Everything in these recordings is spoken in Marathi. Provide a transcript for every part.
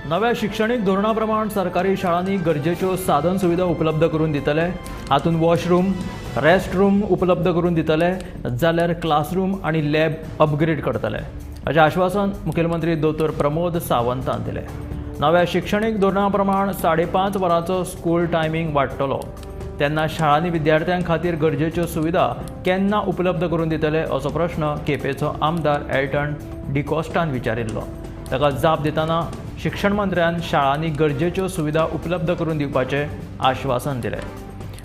नव्या शैक्षणिक धोरणाप्रमाण सरकारी शाळांनी गरजेच्यो साधन सुविधा उपलब्ध करून दितले। हातूंत वॉशरूम, रेस्ट रूम उपलब्ध करून दितले जाल्यार क्लासरूम आणि लॅब अपग्रेड करतले अशें आश्वासन मुखेलमंत्री दोतोर प्रमोद सावंतान दिलें। नव्या शैक्षणिक धोरणाप्रमाण 5.5 वरांचो स्कूल टायमींग वाडटलो तेन्ना शाळांनी विद्यार्थ्यां खातीर गरजेच्यो सुविधा केन्ना उपलब्ध करून दितले असो प्रश्न केपेचो आमदार एल्टन डिकॉस्टान विचारिल्लो। ताका जाप दितना शिक्षण मंत्र्यान शाळांनी गरजेच्यो सुविधा उपलब्ध करून दिवपाचें आश्वासन दिलें।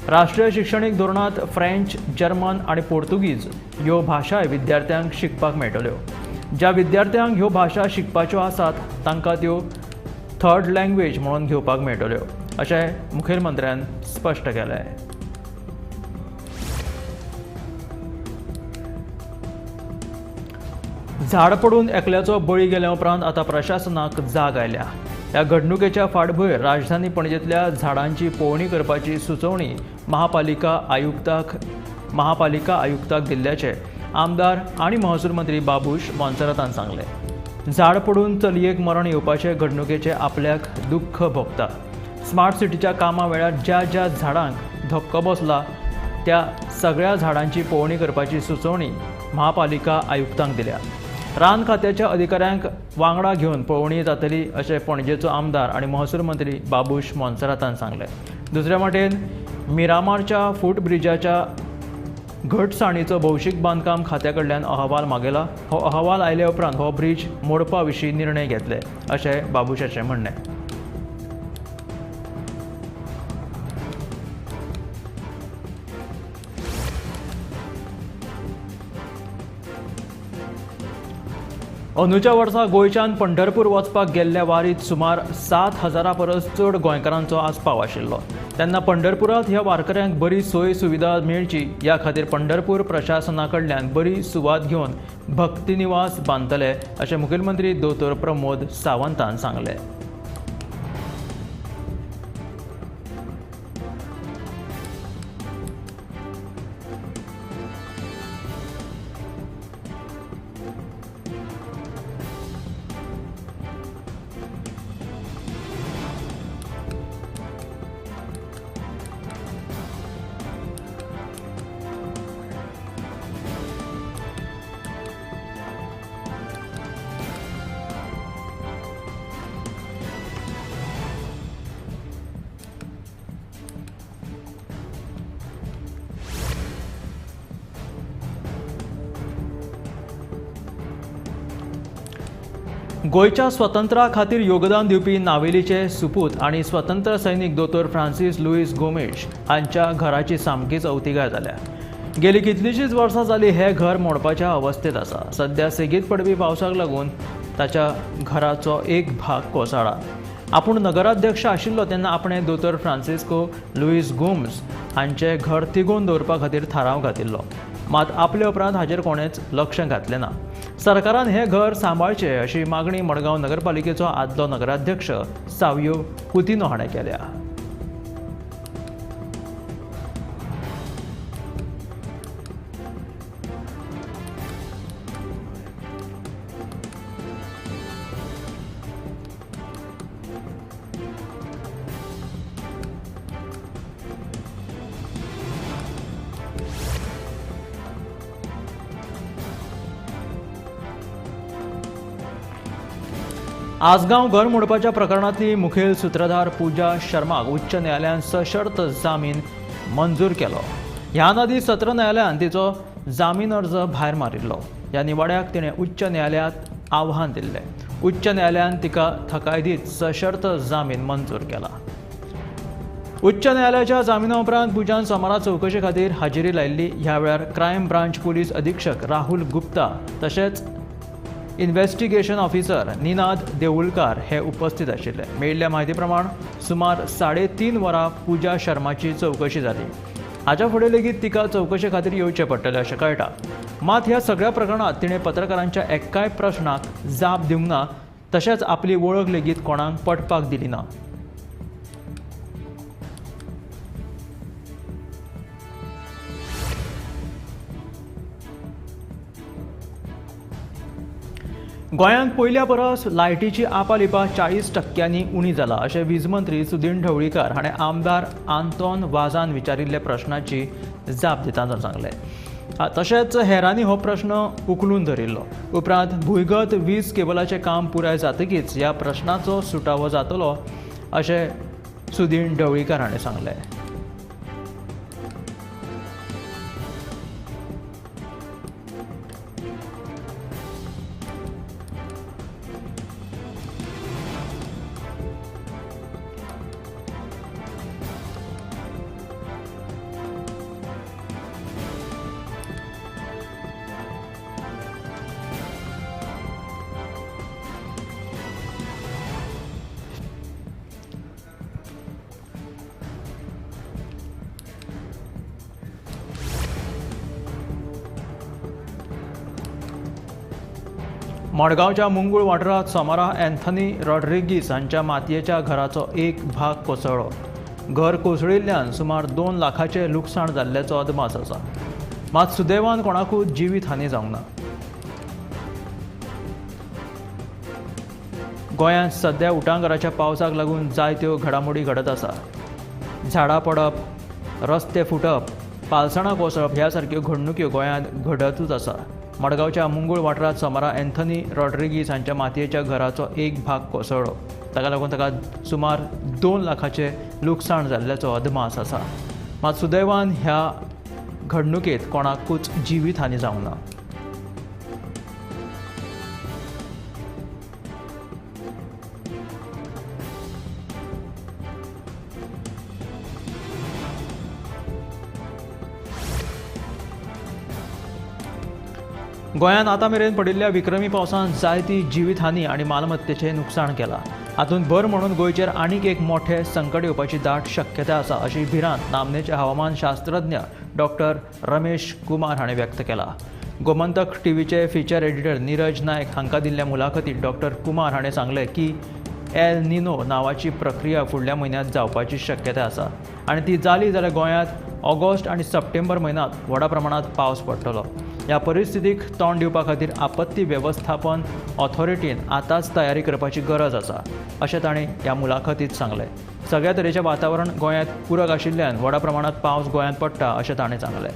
राष्ट्रीय शिक्षणीक धोरणांत फ्रेंच, जर्मन आनी पोर्तुगीज ह्यो भाशाय विद्यार्थ्यांक शिकपाक मेळटल्यो। ज्या विद्यार्थ्यांक ह्यो भाशा शिकपाच्यो आसात तांकां त्यो थर्ड लँग्वेज म्हणून घेवपाक मेळटल्यो अशें मुखेलमंत्र्यान स्पश्ट केलें। झाड पडून एकल्याचो बळी गेल्या उपरांत आतां प्रशासनाक जाग आयल्या। ह्या घडणुकेच्या फाटभुंयेर राजधानी पणजेंतल्या झाडांची पळोवणी करपाची सुचोवणी महापालिका आयुक्ताक दिल्ल्याचें आमदार आनी महसूल मंत्री बाबूश मोन्सेरातान सांगलें। झाड पडून चलयेक मरण येवपाचे घडणुकेचे आपल्याक दुख्ख भोगता। स्मार्ट सिटीच्या कामा वेळार ज्या ज्या झाडांक धक्को बसला त्या सगळ्या झाडांची पळोवणी करपाची सुचोवणी महापालिका आयुक्तांक दिल्या। रान खात्याच्या अधिकाऱ्यांक वांगडा घेवन पळोवणी जातली अशें पणजेचो आमदार आनी महसूल मंत्री बाबूश मोन्सेरातान सांगलें। दुसरे वटेन मिरामारच्या फूट ब्रिजाच्या घटसाणीचो भौशीक बांदकाम खात्या कडल्यान अहवाल मागयला। हो अहवाल आयले उपरांत हो ब्रिज मोडपा विशीं निर्णय घेतले अशें बाबूशाचें म्हणणें। अंदूच्या वर्सा गोंयच्यान पंढरपूर वचपाक गेल्ल्या वारीत सुमार 7,000 परस चड गोंयकारांचो आस्पाव आशिल्लो। तेन्ना पंढरपुरांत ह्या वारकऱ्यांक बरी सोय सुविधा मेळची ह्या खातीर पंढरपूर प्रशासना कडल्यान बरी सुवात घेवन भक्ती निवास बांदतले अशें मुखेलमंत्री दोतोर प्रमोद सावंतान सांगलें। गोयच्या स्वतंत्रा खातीर योगदान दिवपी नावेलीचे सुपूत आनी स्वतंत्र सैनीक दोतोर फ्रांसीस लुईस गोमेज हांच्या घराची सामकीच अवतिगाय जाल्या। गेली कितलींशींच वर्सां जाली हे घर मोडपाच्या अवस्थेत आसा। सध्या सेगीत पडपी पावसाक लागून ताच्या घराचो एक भाग कोसळ्ळा। आपूण नगराध्यक्ष आशिल्लो तेन्ना आपणें दोतोर फ्रांसिस्को लुईस गोम्स हांचें घर तिगोवन दवरपा खातीर थाराव घातिल्लो, मात आपले उपरांत हाचेर कोणेच लक्ष घातलें ना। सरकारान हें घर सांबाळचें अशी मागणी मडगांव नगरपालिकेचो आदलो नगराध्यक्ष सावियो कुतिनो हाणें केल्या। आसगांव घर मोडपाच्या प्रकरणातली मुखेल सूत्रधार पूजा शर्माक उच्च न्यायालयान सशर्त जामीन मंजूर केलो। ह्या आदी सत्र न्यायालयान तिचो जामीन अर्ज भायर मारिल्लो। ह्या निवाड्याक तिणें उच्च न्यायालयात आव्हान दिल्लें। उच्च न्यायालयान तिका थाकाय दीत सशर्त जामीन मंजूर केला। उच्च न्यायालयाच्या जामिना उपरांत पुजान सोमारा चौकशे खातीर हाजेरी लायिल्ली। ह्या वेळार क्रायम ब्रांच पुलीस अधीक्षक राहुल गुप्ता तशेंच इन्व्हेस्टिगेशन ऑफिसर निनाद देऊळकार हे उपस्थित आशिल्ले। मेळिल्ल्या म्हायती प्रमाण सुमार 3.5 वरां पुजा शर्माची चौकशी जाली। हाच्या फुडें लेगीत तिका चौकशे खातीर येवचें पडटलें अशें कळटा। मात ह्या सगळ्या प्रकरणात तिणें पत्रकारांच्या एक्काय प्रश्नाक जाप दिवंक ना। तशेंच आपली वळख लेगीत कोणाक पटपाक दिली ना. गोंयांत पयल्या परस लायटीची आपालिपा 40% उणी जाला अशें वीज मंत्री सुदीन ढवळीकर हाणें आमदार आंतोन वाझान विचारिल्ल्या प्रस्नाची जाप दितना सांगलें. तशेंच हेरांनी हो प्रस्न उखलून धरिल्लो. उपरांत भुंयगत वीज केबलाचें काम पुराय जातकीच ह्या प्रस्नाचो सुटावो जातलो अशें सुदीन ढवळीकर हाणें सांगलें. मडगांवच्या मुंगूळ वाठारांत सोमारा अँथनी रॉड्रिगीस हांच्या मातयेच्या घराचो एक भाग कोसळ्ळो. घर कोसळिल्ल्यान सुमार 2 लाखाचें लुकसाण जाल्ल्याचो अदमास आसा. मात सुदैवान कोणाकूच जिवीत हानी जावंक ना. गोंयांत सध्या उटंगाराच्या पावसाक लागून जायत्यो घडामोडी घडत आसा. झाडां पडप, रस्ते फुटप, पालसणां कोसळप ह्या सारक्यो घडणुक्यो गोंयांत घडतूच आसा. मडगांवच्या मुंगूळ वाठारांत सोमारा अँथनी रॉड्रिगीस हांच्या मातयेच्या घराचो एक भाग कोसळ्ळो. ताका लागून ताका सुमार 2 लाखाचें लुकसाण जाल्ल्याचो अदमास आसा. मात सुदैवान ह्या घडणुकेंत कोणाकूच जिवीत हानी जावंक ना. गोंयांत आतां मेरेन पडिल्ल्या विक्रमी पावसान जायती जिवीतहानी आनी मालमत्तेचें नुकसाण केलां. हातूंत भर म्हणून गोंयचेर आनीक एक मोठें संकट येवपाची दाट शक्यताय आसा अशी भिरांत नामनेचे हवामानशास्त्रज्ञ डॉक्टर रमेश कुमार हाणें व्यक्त केला. गोमंतक टीव्हीचे फीचर एडिटर नीरज नायक हांकां दिल्ल्या मुलाखतींत डॉक्टर कुमार हाणें सांगलें की एल निनो नांवाची प्रक्रिया फुडल्या म्हयन्यांत जावपाची शक्यताय आसा आनी ती जाली जाल्यार गोंयांत ऑगस्ट आनी सप्टेंबर म्हयन्यांत व्हडा प्रमाणांत पावस पडटलो. ह्या परिस्थितीक तोंड दिवपा खातीर आपत्ती वेवस्थापन ऑथॉरिटीन आतांच तयारी करपाची गरज आसा अशें ताणें ह्या मुलाखतींत सांगलें. सगळ्या तरेचें वातावरण गोंयांत पूरक आशिल्ल्यान व्हडा प्रमाणांत पावस गोंयांत पडटा अशें ताणें सांगलें.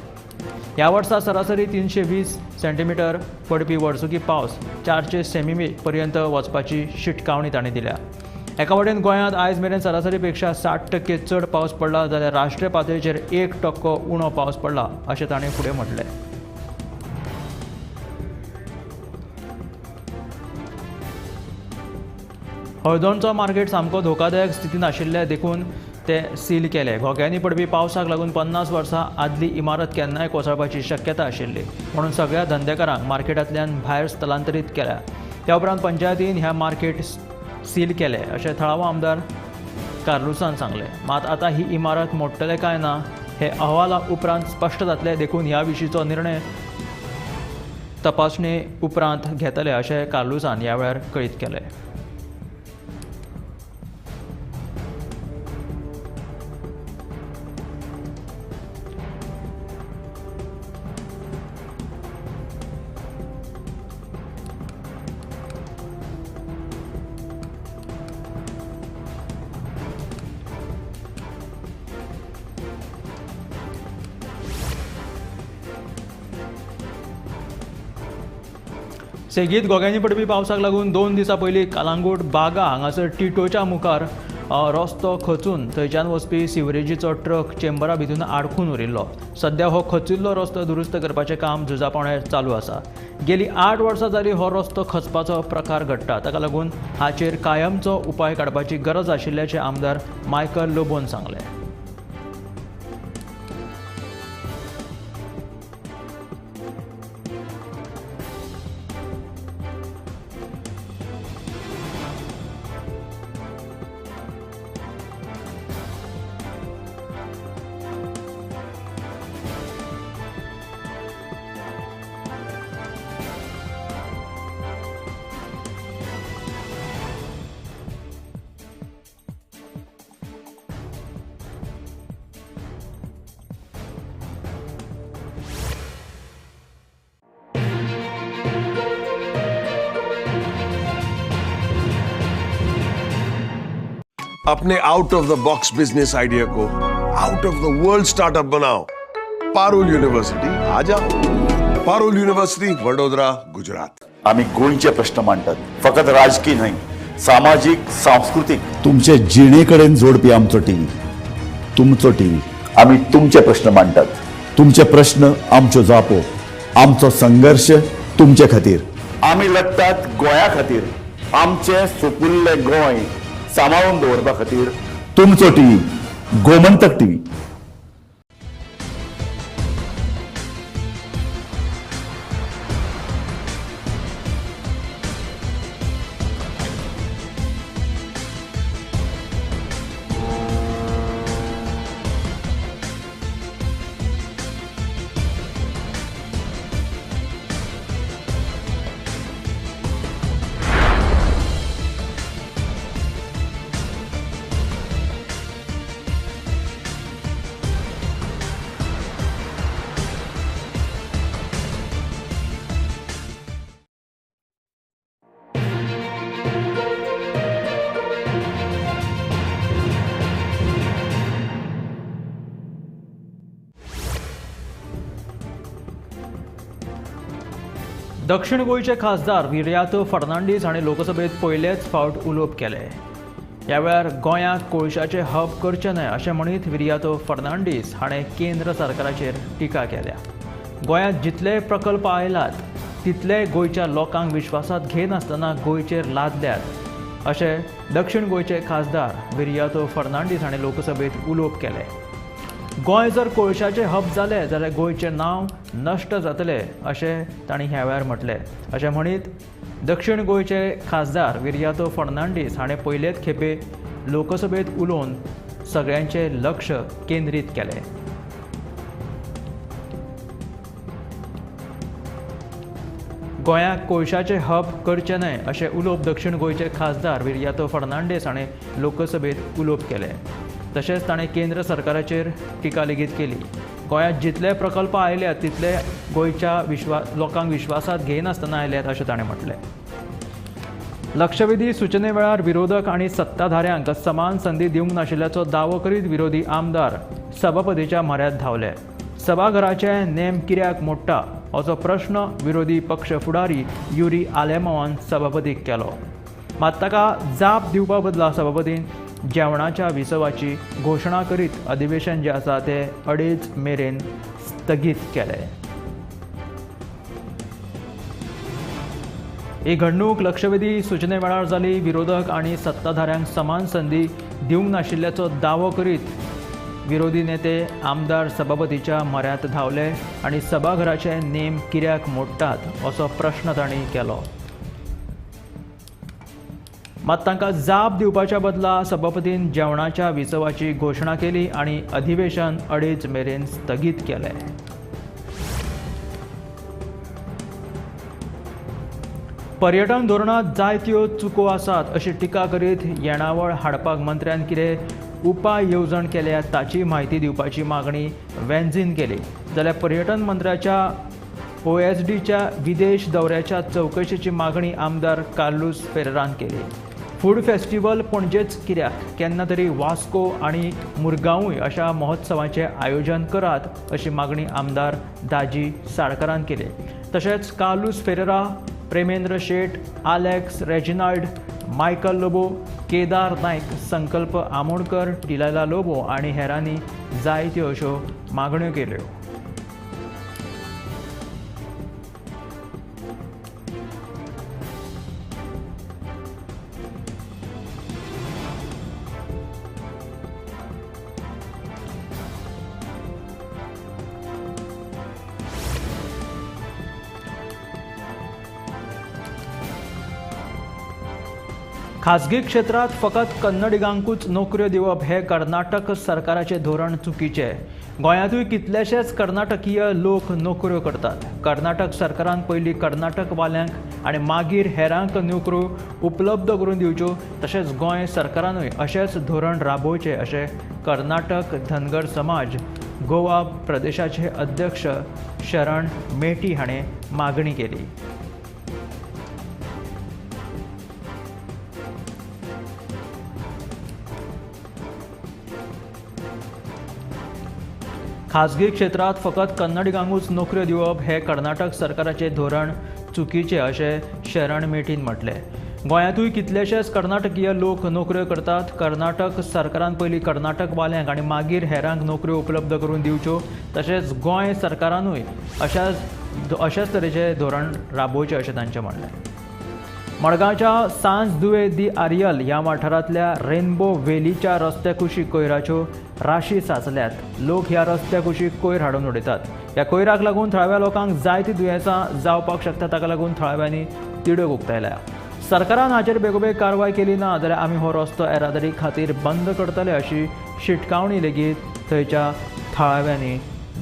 ह्या वर्सा सरासरी 320 सेंटीमीटर पडपी वर्सुकी पावस 400 सेमी पर्यंत वचपाची शिटकावणी ताणें दिल्या. एका वटेन गोंयांत आयज मेरेन सरासरी पेक्षा 60% चड पावस पडला जाल्यार राष्ट्रीय पातळीचेर 1% उणो पावस पडला अशें ताणें फुडें म्हटलें. हळदोणचो मार्केट सामको धोकादायक स्थितीन आशिल्ले देखून ते सील केले. घोग्यांनी पडपी पावसाक लागून 50 वर्सां आदली इमारत केन्नाय कोसळपाची शक्यताय आशिल्ली म्हणून सगळ्या धंदेकारांक मार्केटांतल्यान भायर स्थलांतरीत केल्या. त्या उपरांत पंचायतीन ह्या मार्केट सील केले अशें थळावो आमदार कार्लुसान सांगलें. मात आतां ही इमारत मोडटले काय ना हे अहवाला उपरांत स्पश्ट जातले देखून ह्या विशींचो निर्णय तपासणी उपरांत घेतले अशें कार्लुसान ह्या वेळार कळीत केलें. सेगीत गोग्यांनी पडपी पावसाक लागून 2 दिसां पयलीं कालांगूट बागा हांगासर टिटोच्या मुखार रस्तो खचून थंयच्यान वचपी सिवरेजीचो ट्रक चेंबरा भितर आडखून उरिल्लो. सध्या हो खचिल्लो रस्तो दुरुस्त करपाचें काम झुजापोवण्यार चालू आसा. गेलीं 8 वर्सां जालीं हो रस्तो खचपाचो प्रकार घडटा. ताका लागून हाचेर कायमचो उपाय काडपाची गरज आशिल्ल्याचें आमदार मायकल लोबोन सांगलें. अपने out of the box business idea को out of the world startup बनाओ। पारुल यूनिवर्सिटी आ जाओ। पारुल यूनिवर्सिटी वडोदरा, गुजरात। आम्ही गोंयचे प्रश्न मांडटात, फकत राजकीय न्हय, सामाजिक सांस्कृतिक। तुमचे जिणेकडेन जोडपी आमचो टीव्ही, तुमचो टीव्ही। आम्ही तुमचे प्रश्न मांडटात, तुमचे प्रश्न आमच्यो जापो, आमचो संघर्ष तुमचे खातीर। आम्ही लढटात गोंया खातीर, आमचे सोपुल्ले गोंय सांबाळून दवरपा खातीर। तुमचो टीव्ही, गोमंतक टीव्ही। दक्षिण गोंयचे खासदार विर्यातो फर्नांडीस हांणी लोकसभेत पयलेच फावट उलोवप केले। ह्या वेळार गोंयांत कोळशाचे हब करचे न्हय अशें म्हणीत विर्यातो फर्नांडीस हाणें केंद्र सरकाराचेर टिका केल्या। गोंयांत जितले प्रकल्प आयलात तितले गोंयच्या लोकांक विश्वासांत घेनासतना गोंयचेर लादल्यात अशें दक्षिण गोंयचे खासदार विर्यातो फर्नांडीस हाणें लोकसभेत उलोवप केलें। गोंय जर कोळशाचें हब जालें जाल्यार गोंयचें नांव नश्ट जातलें अशें तांणी ह्या वेळार म्हटलें अशें म्हणीत दक्षिण गोंयचे खासदार विर्यातो फर्नांडीस हाणें पयलेच खेपे लोकसभेत उलोवन सगळ्यांचें लक्ष केंद्रीत केलें। गोंयांक कोळशाचें हब करचें न्हय अशें उलोवप दक्षिण गोंयचे खासदार विर्यातो फर्नांडीस हाणें लोकसभेत उलोवप केलें। तशेंच ताणें केंद्र सरकाराचेर टिका लेगीत केली। गोंयांत जितले प्रकल्प आयल्यात तितले गोंयच्या लोकांक विश्वासांत घेनासतना आयल्यात अशें ताणें म्हटलें। लक्षवेधी सुचने वेळार विरोधक आनी सत्ताधाऱ्यांक समान संदी दिवंक नाशिल्ल्याचो दावो करीत विरोधी आमदार सभापतीच्या म्हऱ्यांत धांवले। सभाघराचे नेम कित्याक मोडटा असो प्रश्न विरोधी पक्ष फुडारी युरी आलेमावान सभापतीक केलो। मात ताका जाप दिवपा बदला सभापतीन जेवणाच्या विसवाची घोशणा करीत अधिवेशन जे आसा ते 2:30 मेरेन स्थगीत केलें। ही घडणूक लक्षवेधी सुचने वेळार जाली। विरोधक आनी सत्ताधाऱ्यांक समान संदी दिवंक नाशिल्ल्याचो दावो करीत विरोधी नेते आमदार सभापतीच्या म्हऱ्यांत धांवले आनी सभाघराचे नेम कित्याक मोडटात असो प्रश्न तांणी केलो। मात तांकां जाप दिवपाच्या बदला सभापतीन जेवणाच्या विसवाची घोशणा केली आनी अधिवेशन 2:30 मेरेन स्थगीत केलें। पर्यटन धोरणांत जायत्यो चुको आसात अशी टिका करीत येणावळ हाडपाक मंत्र्यान कितें उपाय येवजण केल्या ताची म्हायती दिवपाची मागणी वेंझीन केली जाल्यार पर्यटन मंत्र्याच्या OSDच्या विदेश दौऱ्याच्या चवकशेची मागणी आमदार कार्लोस फेरेरान केली। फूड फेस्टिवल पणजेच कित्याक, केन्ना तरी वास्को आनी मुरगांवूय अशा महोत्सवांचें आयोजन करात अशी मागणी आमदार दाजी साळकारान केली। तशेंच Carlos Ferreira, Premendra Shet, Alex Reginald, Michael Lobo, Kedar Naik, Sankalp Amonkar, टिलायला Lobo आनी हेरांनी जायत्यो अश्यो मागण्यो केल्यो। खाजगी क्षेत्रात फकत कन्नडिगांकूच नोकऱ्यो दिवप हे कर्नाटक सरकाराचे धोरण चुकीचें। गोंयांतूय कितलेशेच कर्नाटकीय लोक नोकऱ्यो करतात। कर्नाटक सरकारान पयलीं कर्नाटकवाल्यांक आनी मागीर हेरांक नोकऱ्यो उपलब्ध करून दिवच्यो। तशेंच गोंय सरकारानूय अशेंच धोरण राबोवचें अशें कर्नाटक धनगर समाज गोवा प्रदेशाचे अध्यक्ष शरण मेटी हाणें मागणी केली। खाजगी क्षेत्रात फकत कन्नडिगांकूच नोकऱ्यो दिवप हे कर्नाटक सरकाराचे धोरण चुकीचे अशें शरण मेठीन म्हटलें. गोंयांतूय कितलेशेच कर्नाटकीय लोक नोकऱ्यो करतात. कर्नाटक सरकारान पयलीं कर्नाटकवाल्यांक आनी मागीर हेरांक नोकऱ्यो उपलब्ध करून दिवच्यो. तशेंच गोंय सरकारानूय अशाच तरेचें धोरण राबोवचें अशें तांचें म्हणलें. मडगांवच्या सांज दुवे दी आर्यल ह्या वाठारांतल्या रेनबो व्हॅलीच्या रस्त्या कुशीक कोयराच्यो राशी साचल्यात. लोक ह्या रस्त्या कुशीक कोयर हाडून उडयतात. ह्या कोयराक लागून थळाव्या लोकांक जायतीं दुयेंसां जावपाक शकता. ताका लागून थळाव्यांनी तिडक उक्तायल्या. सरकारान हाचेर बेगोबेग कारवाय केली ना जाल्यार आमी हो रस्तो येरादारी खातीर बंद करतले अशी शिटकावणी लेगीत थंयच्या थळाव्यांनी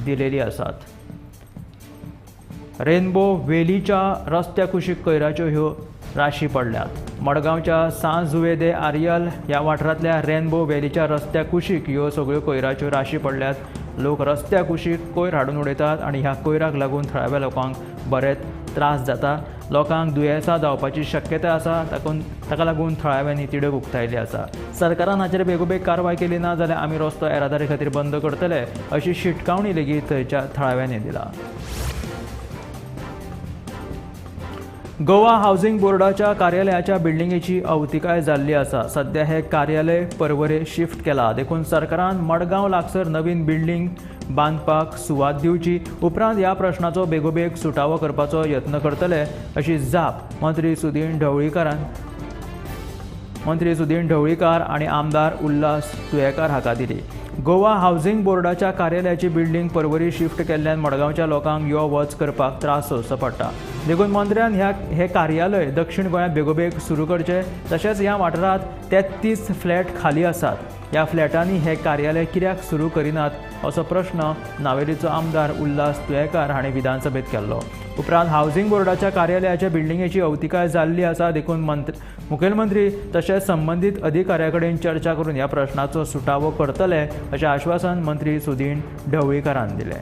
दिलेली आसात. रेनबो व्हॅलीच्या रस्त्या कुशीक कोयराच्यो ह्यो राशी पडल्यात. मडगांवच्या सांज जुवे दे आर्यल ह्या वाठारांतल्या रेनबो व्हॅलीच्या रस्त्या कुशीक ह्यो सगळ्यो कोयराच्यो राशी पडल्यात. लोक रस्त्या कुशीक कोयर हाडून उडयतात आनी ह्या कोयराक लागून थळाव्या लोकांक बरेच त्रास जाता. लोकांक दुयेंसां जावपाची शक्यताय आसा. ताका लागून थळाव्यांनी तिडक उक्तायली आसा. सरकारान हाचेर बेगोबेग कारवाय केली ना जाल्यार आमी रस्तो येरादारी खातीर बंद करतले अशी शिटकावणी लेगीत थंयच्या थळाव्यांनी दिला. गोवा हावसिंग बोर्डाच्या कार्यालयाच्या बिल्डिंगेची अवतिकाय जाल्ली आसा. सध्या हे कार्यालय पर्वरे शिफ्ट केला. देखून सरकारान मडगांव लागसर नवीन बिल्डिंग बांदपाक सुवात दिवची. उपरांत ह्या प्रश्नाचो बेगोबेग सुटावो करपाचो यत्न करतले अशी जाप मंत्री सुदीन ढवळीकार आनी आमदार उल्हास तुयेकार हाका दिली. गोवा हावसिंग बोर्डाच्या कार्यालयाची बिल्डिंग पर्वरी शिफ्ट केल्ल्यान मडगांवच्या लोकांक यो वच करपाक त्रास सोंसचो पडटा. देखून मंत्र्यान हे कार्यालय दक्षिण गोंयांत बेगोबेग सुरू करचें. तशेंच ह्या वाठारांत 33 फ्लॅट खाली आसात. ह्या फ्लॅटांनी हे कार्यालय कित्याक सुरू करिनात असो प्रश्न नावेलीचो आमदार उल्हास तुयेकार हाणें विधानसभेत केल्लो. उपरांत हावसिंग बोर्डाच्या कार्यालयाच्या बिल्डिंगेची अवतिकाय जाल्ली आसा. देखून मुखेलमंत्री तशेंच संबंदीत अधिकाऱ्या कडेन चर्चा करून ह्या प्रश्नाचो सुटावो करतले अशें आश्वासन मंत्री सुदीन ढवळीकारान दिलें.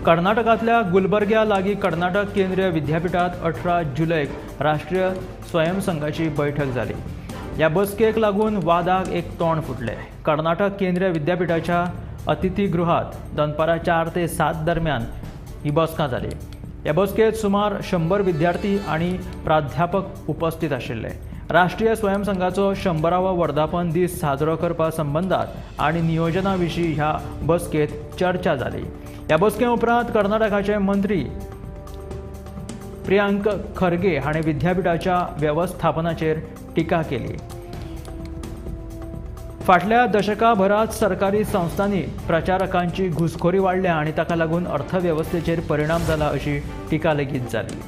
कर्नाटकांतल्या गुलबर्ग्या लागीं कर्नाटक केंद्रीय विद्यापीठात 18 जुलैक राष्ट्रीय स्वयंसंघाची बैठक जाली. ह्या बसकेक लागून वादाक एक तोंड फुटलें. कर्नाटक केंद्रीय विद्यापीठाच्या अतिथीगृहात दनपारां 4 ते 7 दरम्यान ही बसका जाली. ह्या बसकेत सुमार 100 विद्यार्थी आनी प्राध्यापक उपस्थित आशिल्ले. राष्ट्रीय स्वयंसंघाचो 100वा वर्धापन दीस साजरो करपा संबंदात आनी नियोजना विशीं ह्या बसकेत चर्चा जाली. ह्या बसके उपरांत कर्नाटकाचे मंत्री प्रियांक खरगे हाणें विद्यापीठाच्या वेवस्थापनाचेर टिका केली. फाटल्या दशकाभरात सरकारी संस्थांनी प्रचारकांची घुसखोरी वाडल्या आनी ताका लागून अर्थवेवस्थेचेर परिणाम जाला अशी टिका लेगीत जाली.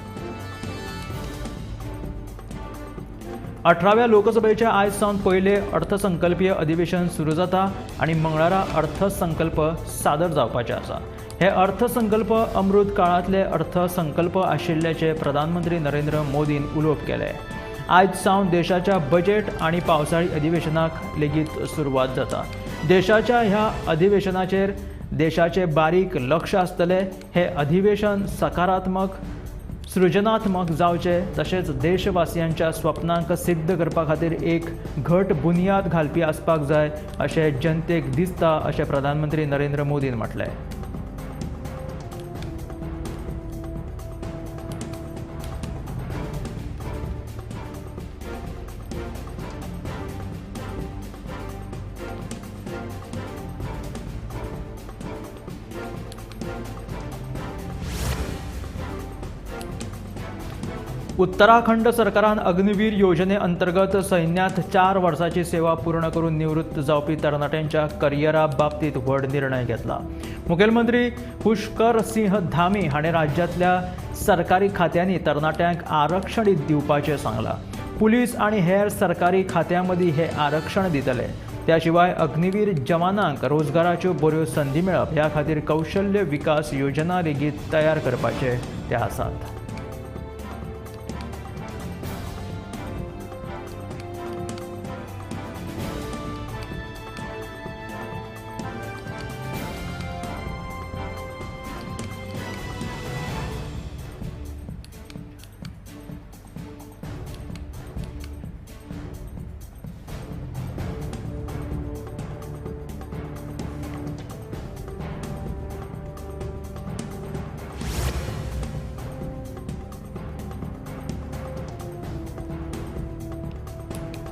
18व्या लोकसभेचे आयज सावन पयले अर्थसंकल्पीय अधिवेशन सुरू जाता आनी मंगळारा अर्थसंकल्प सादर जावपाचे आसा. हे अर्थसंकल्प अमृत काळांतले अर्थसंकल्प आशिल्ल्याचे प्रधानमंत्री नरेंद्र मोदीन उलोवप केले. आयज सावन देशाच्या बजेट आनी पावसाळी अधिवेशनाक लेगीत सुरवात जाता. देशाच्या ह्या अधिवेशनाचेर देशाचे बारीक लक्ष आसतले. हे अधिवेशन सकारात्मक सृजनात्मक जावचे तशेंच देशवासियांच्या स्वप्नांक सिद्ध करपा खातीर एक घट बुनियाद घालपी आसपाक जाय अशें जनतेक दिसता अशें प्रधानमंत्री नरेंद्र मोदीन म्हटलें. उत्तराखंड सरकारान अग्निवीर योजने अंतर्गत सैन्यात 4 वर्सांची सेवा पूर्ण करून निवृत्त जावपी तरणाट्यांच्या करियरा बाबतीत व्हड निर्णय घेतला. मुखेलमंत्री पुष्कर सिंह धामी हाणें राज्यांतल्या सरकारी खात्यांनी तरणाट्यांक आरक्षण दिवपाचें सांगलां. पुलीस आनी हेर सरकारी खात्यां मदीं हे आरक्षण दितले. त्या शिवाय अग्निवीर जवानांक रोजगाराच्यो बऱ्यो संदी मेळप ह्या खातीर कौशल्य विकास योजना लेगीत तयार करपाचे ते आसात.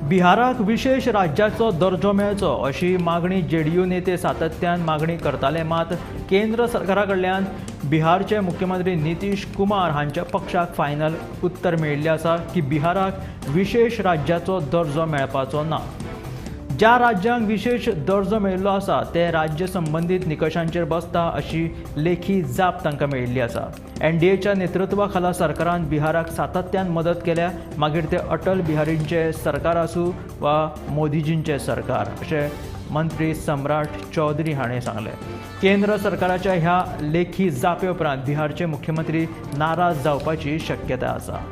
बिहाराक विशेष राज्याचो दर्जो मेळचो अशी मागणी जेडीयू नेते सातत्यान मागणी करताले, मात केंद्र सरकारा कडल्यान बिहारचे मुख्यमंत्री नितीश कुमार हांच्या पक्षाक फायनल उत्तर मेळिल्लें आसा की बिहाराक विशेष राज्याचो दर्जो मेळपाचो ना. ज्या राज्यांक विशेष दर्जो मेळिल्लो आसा ते राज्य संबंधीत निकशांचेर बसता अशी लेखी जाप तांकां मेळिल्ली आसा. एनडीएच्या नेतृत्वा खाला सरकारान बिहाराक सातत्यान मदत केल्या, मागीर ते अटल बिहारींचे सरकार आसूं वा मोदीजींचे सरकार, अशें मंत्री सम्राट चौधरी हाणें सांगलें. केंद्र सरकाराच्या ह्या लेखी जापे उपरांत बिहारचे मुख्यमंत्री नाराज जावपाची शक्यताय आसा.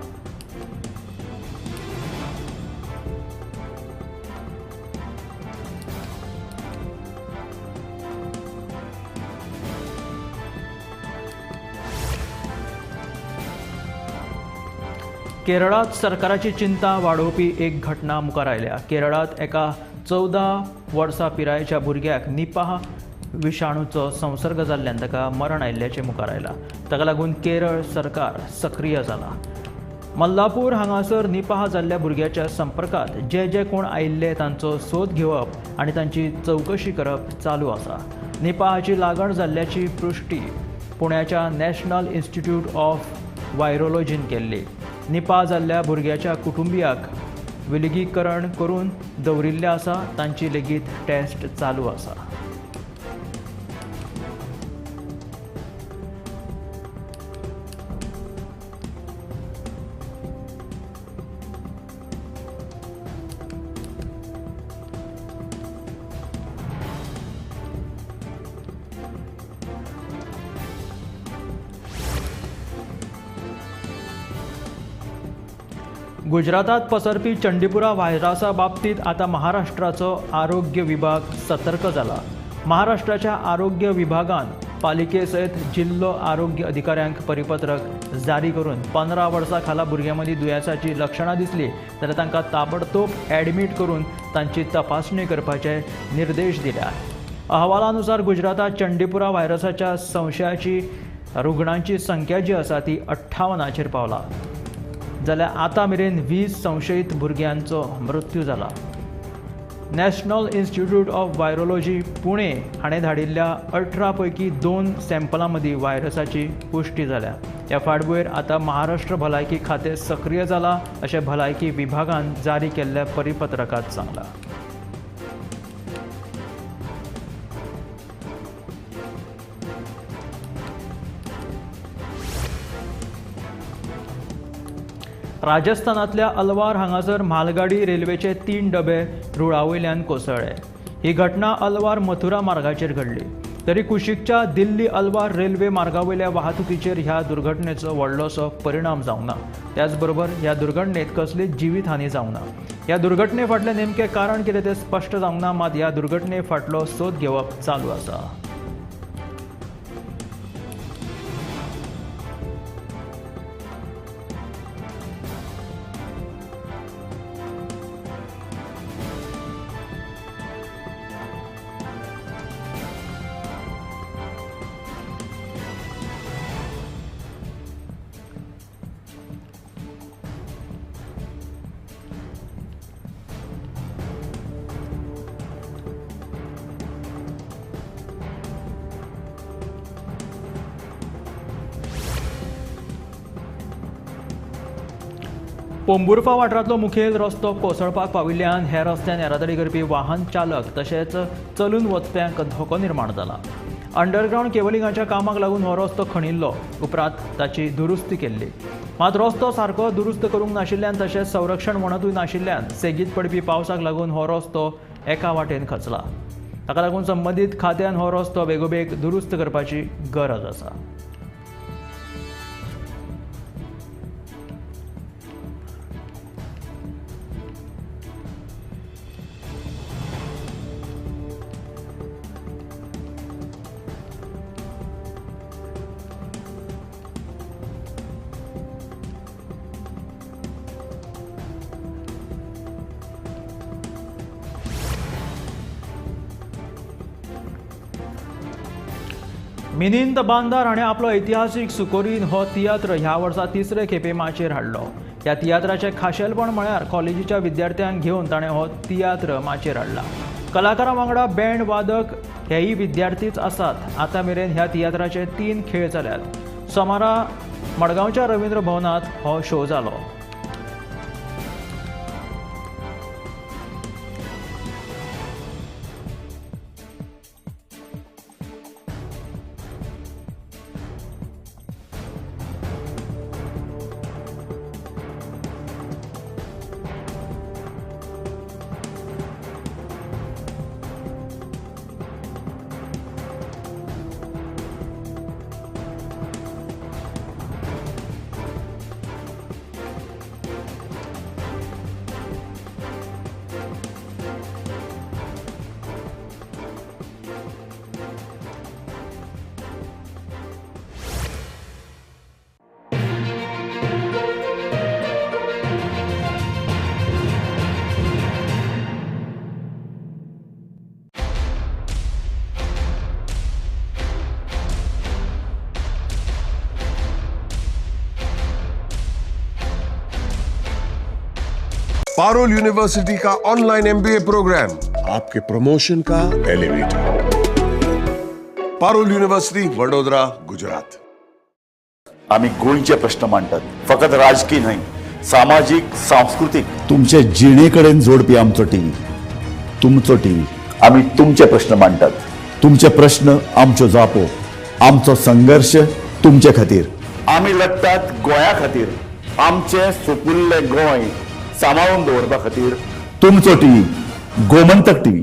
केरळात सरकाराची चिंता वाडोवपी एक घटना मुखार आयल्या. केरळात एका 14 वर्सां पिरायेच्या भुरग्याक निपाह विशाणूचो संसर्ग जाल्ल्यान ताका मरण आयिल्ल्याचें मुखार आयलां. ताका लागून केरळ सरकार सक्रीय जाला. मल्लापूर हांगासर निपाह जाल्ल्या भुरग्याच्या संपर्कांत जे कोण आयिल्ले तांचो सोद घेवप आनी तांची चवकशी करप चालू आसा. निपाहाची लागण जाल्ल्याची पुष्टी पुण्याच्या नॅशनल इन्स्टिट्यूट ऑफ व्हायरोलॉजीन केल्ली. निपाह जाल्ल्या भुरग्याच्या कुटुंबियाक विलगीकरण करून दवरिल्ले आसा. तांची लेगीत टेस्ट चालू आसा. गुजरातात पसरपी चंडीपुरा व्हायरसा बाबतीत आता महाराष्ट्राचो आरोग्य विभाग सतर्क जाला. महाराष्ट्राच्या आरोग्य विभागान पालिकेसयत जिल्लो आरोग्य अधिकाऱ्यांक परिपत्रक जारी करून 15 वर्सां खाला भुरग्यांमदीं दुयेंसाची लक्षणां दिसली जाल्यार तांकां ताबडतोब ॲडमीट करून तांची तपासणी करपाचे निर्देश दिल्या. अहवालानुसार गुजरातात चंडीपुरा व्हायरसाच्या संशयाची रुग्णांची संख्या जी आसा ती 58चेर पावला, जाल्यार आतां मेरेन 20 संशयीत भुरग्यांचो मृत्यू जाला. National institute of virology Pune हाणें धाडिल्ल्या 18 पैकी 2 सॅम्पलां मदीं व्हायरसाची पुष्टी जाल्या. ह्या फाटभुंयेर आतां महाराष्ट्र भलायकी खातें सक्रीय जाला अशें भलायकी विभागान जारी केल्ल्या परिपत्रकांत सांगलां. राजस्थानातल्या अलवार हांगासर म्हालगाडी रेल्वेचे 3 डबे रुळावयल्यान कोसळ्ळे. ही घटना अलवार मथुरा मार्गाचेर घडली. तरी कुशीकच्या दिल्ली अलवार रेल्वे मार्गावयल्या वाहतुकीचेर ह्या दुर्घटनेचो व्हडलोसो परिणाम जावंक ना. त्याच बरोबर ह्या दुर्घटनेत कसलीच जिवीत हानी जावंक ना. ह्या दुर्घटने फाटलें नेमकें कारण कितें तें स्पश्ट जावंक ना, मात ह्या दुर्घटने फाटलो सोद घेवप चालू आसा. पोंबुर्फा वाठारांतलो मुखेल रस्तो कोसळपाक पाविल्ल्यान हेर रस्त्यान येरादारी करपी वाहन चालक तशेंच चलून वचप्यांक धोको निर्माण जाला. अंडरग्रावंड केबलिंगाच्या कामाक लागून हो रस्तो खणिल्लो उपरांत ताची दुरुस्ती केल्ली. मात रस्तो सारको दुरुस्त करूंक नाशिल्ल्यान तशेंच संरक्षण वणतूय नाशिल्ल्यान सेगीत पडपी पावसाक लागून हो रस्तो एका वाटेन खचला. ताका लागून संबंदीत खात्यान हो रस्तो बेगोबेग दुरुस्त करपाची गरज आसा. मिलिंद बांदार हाणें आपलो इतिहासीक सुकोरीन हो तियात्र ह्या वर्सा 3रे खेपे माचयेर हाडलो. ह्या तियात्राचें खाशेलपण म्हळ्यार कॉलेजीच्या विद्यार्थ्यांक घेवन ताणें हो तियात्र माचयेर हाडला. कलाकारां वांगडा बँड वादक हेय विद्यार्थीच आसात. आतां मेरेन ह्या तियात्राचे 3 खेळ जाल्यात. सोमारा मडगांवच्या रवींद्र भवनात हो शो जालो. पारुल यूनिवर्सिटी का ऑनलाइन MBA प्रोग्राम आपके प्रमोशन का एलिवेटर. पारुल यूनिवर्सिटी वडोदरा, गुजरात. आम्ही गोंयचे प्रश्न मांडटात, फकत राजकीय न्हय, सामाजीक सांस्कृतिक. तुमचे जिणेकडेन जोडपी आमचो टीव्ही, तुमचो टीव्ही. आम्ही तुमचे प्रश्न मांडटात. तुमचे प्रश्न आमच्यो जापो, आमचो संघर्ष तुमचे खातीर. आम्ही लढटात गोंया खातीर. आमचे सोपुल्ले गोंय सांबाळून दवरपा खातीर. तुमचो टीव्ही, गोमंतक टीव्ही.